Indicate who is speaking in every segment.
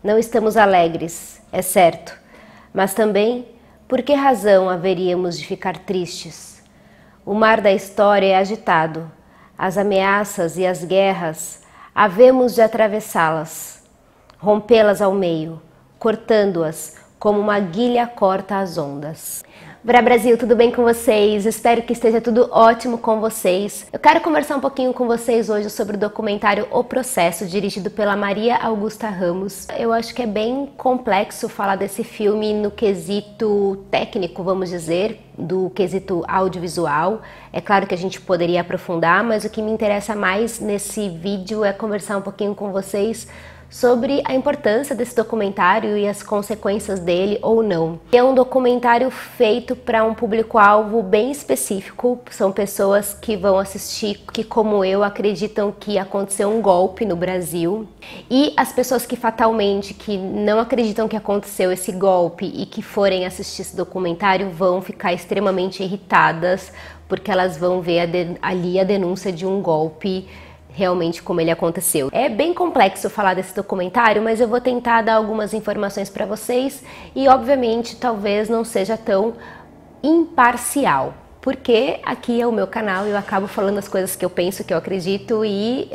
Speaker 1: Não estamos alegres, é certo, mas também, por que razão haveríamos de ficar tristes? O mar da história é agitado, as ameaças e as guerras, havemos de atravessá-las, rompê-las ao meio, cortando-as como uma guilha corta as ondas. Bra Brasil, tudo bem com vocês? Espero que esteja tudo ótimo com vocês. Eu quero conversar um pouquinho com vocês hoje sobre o documentário O Processo, dirigido pela Maria Augusta Ramos. Eu acho que é bem complexo falar desse filme no quesito técnico, vamos dizer, do quesito audiovisual. É claro que a gente poderia aprofundar, mas o que me interessa mais nesse vídeo é conversar um pouquinho com vocês sobre a importância desse documentário e as consequências dele ou não. É um documentário feito para um público-alvo bem específico, são pessoas que vão assistir que, como eu, acreditam que aconteceu um golpe no Brasil, e as pessoas que fatalmente que não acreditam que aconteceu esse golpe e que forem assistir esse documentário vão ficar extremamente irritadas, porque elas vão ver ali a denúncia de um golpe realmente como ele aconteceu. É bem complexo falar desse documentário, mas eu vou tentar dar algumas informações para vocês e, obviamente, talvez não seja tão imparcial, porque aqui é o meu canal e eu acabo falando as coisas que eu penso, que eu acredito e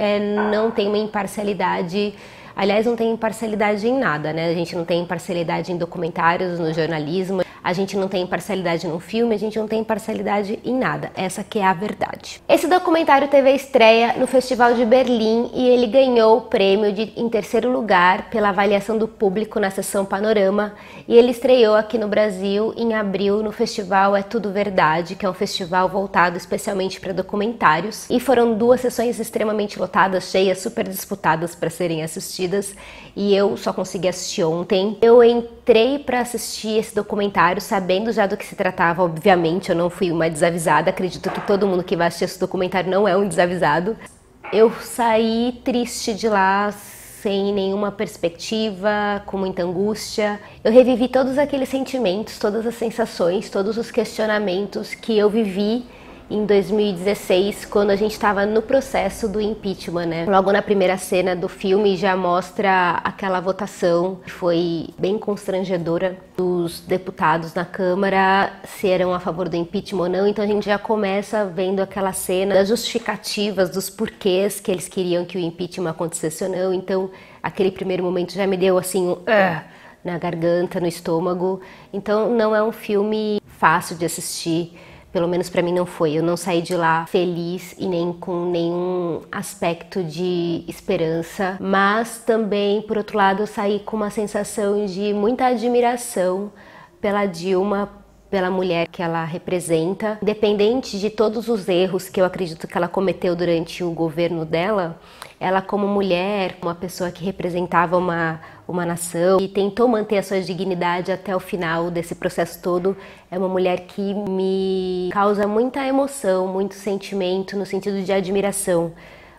Speaker 1: não tem uma imparcialidade. Aliás, não tem imparcialidade em nada, né? A gente não tem imparcialidade em documentários, no jornalismo, a gente não tem imparcialidade no filme, a gente não tem imparcialidade em nada. Essa que é a verdade. Esse documentário teve a estreia no Festival de Berlim e ele ganhou o prêmio em terceiro lugar pela avaliação do público na sessão Panorama, e ele estreou aqui no Brasil em abril no festival É Tudo Verdade, que é um festival voltado especialmente para documentários, e foram duas sessões extremamente lotadas, cheias, super disputadas para serem assistidas, e eu só consegui assistir ontem. Eu entrei para assistir esse documentário sabendo já do que se tratava, obviamente, eu não fui uma desavisada, acredito que todo mundo que vai assistir esse documentário não é um desavisado. Eu saí triste de lá, sem nenhuma perspectiva, com muita angústia. Eu revivi todos aqueles sentimentos, todas as sensações, todos os questionamentos que eu vivi em 2016, quando a gente estava no processo do impeachment, né? Logo na primeira cena do filme já mostra aquela votação que foi bem constrangedora dos deputados na Câmara, se eram a favor do impeachment ou não. Então a gente já começa vendo aquela cena das justificativas, dos porquês que eles queriam que o impeachment acontecesse ou não. Então aquele primeiro momento já me deu assim na garganta, no estômago. Então não é um filme fácil de assistir. Pelo menos para mim não foi. Eu não saí de lá feliz e nem com nenhum aspecto de esperança, mas também, por outro lado, eu saí com uma sensação de muita admiração pela Dilma, pela mulher que ela representa. Independente de todos os erros que eu acredito que ela cometeu durante o governo dela, ela como mulher, uma pessoa que representava uma nação e tentou manter a sua dignidade até o final desse processo todo, é uma mulher que me causa muita emoção, muito sentimento no sentido de admiração.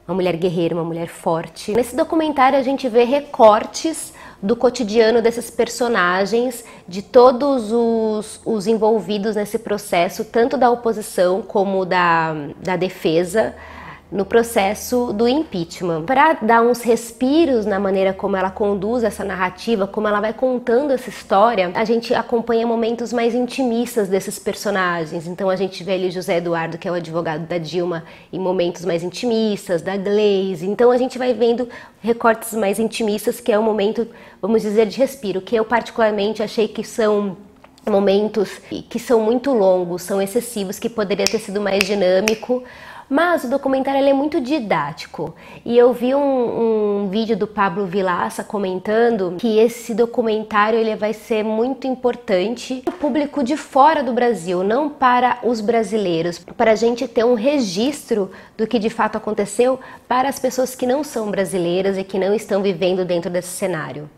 Speaker 1: Uma mulher guerreira, uma mulher forte. Nesse documentário a gente vê recortes do cotidiano desses personagens, de todos os envolvidos nesse processo, tanto da oposição como da defesa, no processo do impeachment. Para dar uns respiros na maneira como ela conduz essa narrativa, como ela vai contando essa história, a gente acompanha momentos mais intimistas desses personagens. Então a gente vê ali José Eduardo, que é o advogado da Dilma, em momentos mais intimistas, da Gleisi. Então a gente vai vendo recortes mais intimistas, que é um momento, vamos dizer, de respiro, que eu particularmente achei que são momentos que são muito longos, são excessivos, que poderia ter sido mais dinâmico. Mas o documentário ele é muito didático, e eu vi um vídeo do Pablo Vilaça comentando que esse documentário ele vai ser muito importante para o público de fora do Brasil, não para os brasileiros, para a gente ter um registro do que de fato aconteceu para as pessoas que não são brasileiras e que não estão vivendo dentro desse cenário.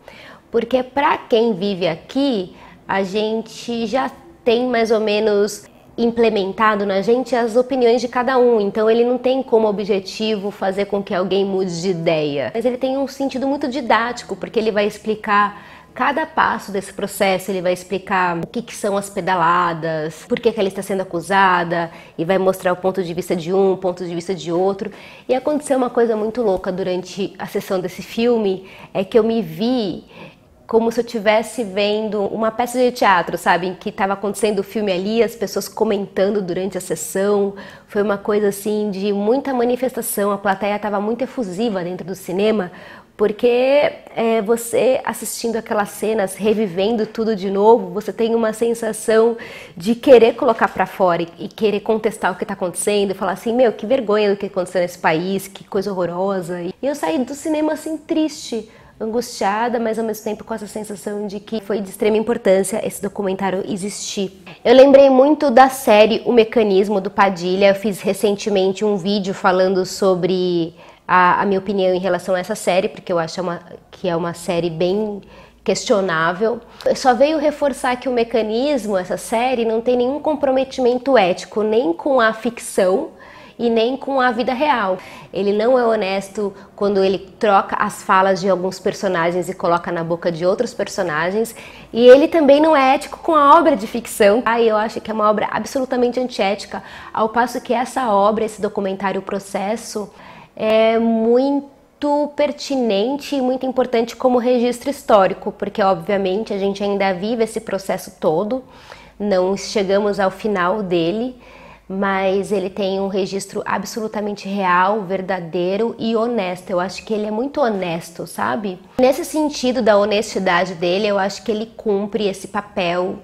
Speaker 1: Porque para quem vive aqui, a gente já tem mais ou menos implementado na gente as opiniões de cada um, então ele não tem como objetivo fazer com que alguém mude de ideia, mas ele tem um sentido muito didático, porque ele vai explicar cada passo desse processo, ele vai explicar o que são as pedaladas, por que ela está sendo acusada, e vai mostrar o ponto de vista de um, o ponto de vista de outro. E aconteceu uma coisa muito louca durante a sessão desse filme, é que eu me vi como se eu estivesse vendo uma peça de teatro, sabe? Em que estava acontecendo o filme ali, as pessoas comentando durante a sessão. Foi uma coisa assim de muita manifestação, a plateia estava muito efusiva dentro do cinema, porque você assistindo aquelas cenas, revivendo tudo de novo, você tem uma sensação de querer colocar para fora e querer contestar o que está acontecendo, e falar assim, meu, que vergonha do que aconteceu nesse país, que coisa horrorosa. E eu saí do cinema assim triste, angustiada, mas ao mesmo tempo com essa sensação de que foi de extrema importância esse documentário existir. Eu lembrei muito da série O Mecanismo, do Padilha. Eu fiz recentemente um vídeo falando sobre a minha opinião em relação a essa série, porque eu acho que é uma série bem questionável. Só veio reforçar que O Mecanismo, essa série, não tem nenhum comprometimento ético, nem com a ficção e nem com a vida real. Ele não é honesto quando ele troca as falas de alguns personagens e coloca na boca de outros personagens, e ele também não é ético com a obra de ficção. Eu acho que é uma obra absolutamente antiética, ao passo que essa obra, esse documentário O Processo, é muito pertinente e muito importante como registro histórico, porque obviamente a gente ainda vive esse processo todo, não chegamos ao final dele, mas ele tem um registro absolutamente real, verdadeiro e honesto. Eu acho que ele é muito honesto, sabe? Nesse sentido da honestidade dele, eu acho que ele cumpre esse papel,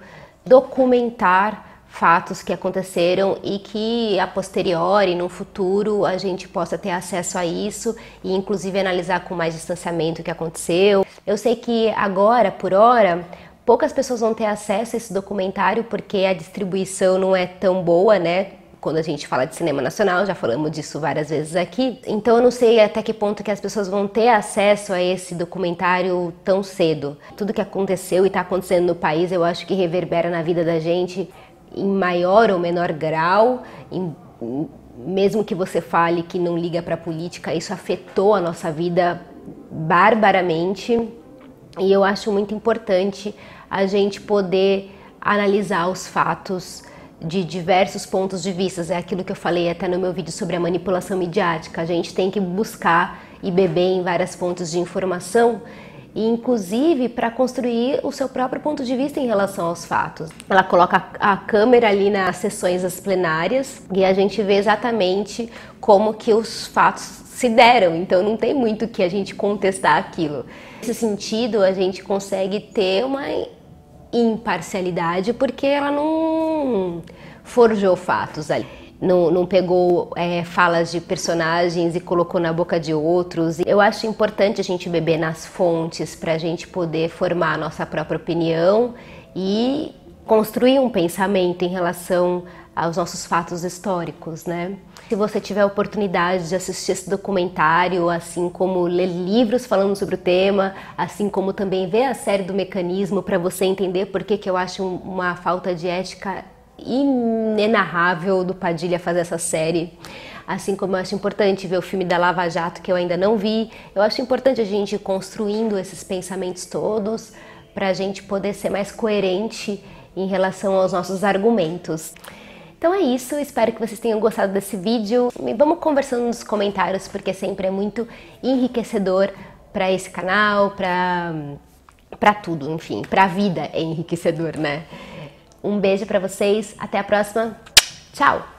Speaker 1: documentar fatos que aconteceram e que a posteriori, no futuro, a gente possa ter acesso a isso e inclusive analisar com mais distanciamento o que aconteceu. Eu sei que agora, por hora, poucas pessoas vão ter acesso a esse documentário porque a distribuição não é tão boa, né? Quando a gente fala de cinema nacional, já falamos disso várias vezes aqui. Então eu não sei até que ponto que as pessoas vão ter acesso a esse documentário tão cedo. Tudo que aconteceu e está acontecendo no país, eu acho que reverbera na vida da gente em maior ou menor grau. Mesmo que você fale que não liga para a política, isso afetou a nossa vida barbaramente. E eu acho muito importante a gente poder analisar os fatos de diversos pontos de vista. É aquilo que eu falei até no meu vídeo sobre a manipulação midiática. A gente tem que buscar e beber em várias fontes de informação, e inclusive para construir o seu próprio ponto de vista em relação aos fatos. Ela coloca a câmera ali nas sessões das plenárias e a gente vê exatamente como que os fatos se deram, então não tem muito que a gente contestar aquilo. Nesse sentido, a gente consegue ter uma imparcialidade porque ela não forjou fatos ali. Não pegou falas de personagens e colocou na boca de outros. Eu acho importante a gente beber nas fontes para a gente poder formar a nossa própria opinião e construir um pensamento em relação aos nossos fatos históricos, né? Se você tiver a oportunidade de assistir esse documentário, assim como ler livros falando sobre o tema, assim como também ver a série do Mecanismo para você entender por que eu acho uma falta de ética inenarrável do Padilha fazer essa série. Assim como eu acho importante ver o filme da Lava Jato, que eu ainda não vi. Eu acho importante a gente ir construindo esses pensamentos todos para a gente poder ser mais coerente em relação aos nossos argumentos. Então é isso, espero que vocês tenham gostado desse vídeo. E vamos conversando nos comentários, porque sempre é muito enriquecedor para esse canal, para tudo, enfim, para a vida é enriquecedor, né? Um beijo para vocês, até a próxima, tchau!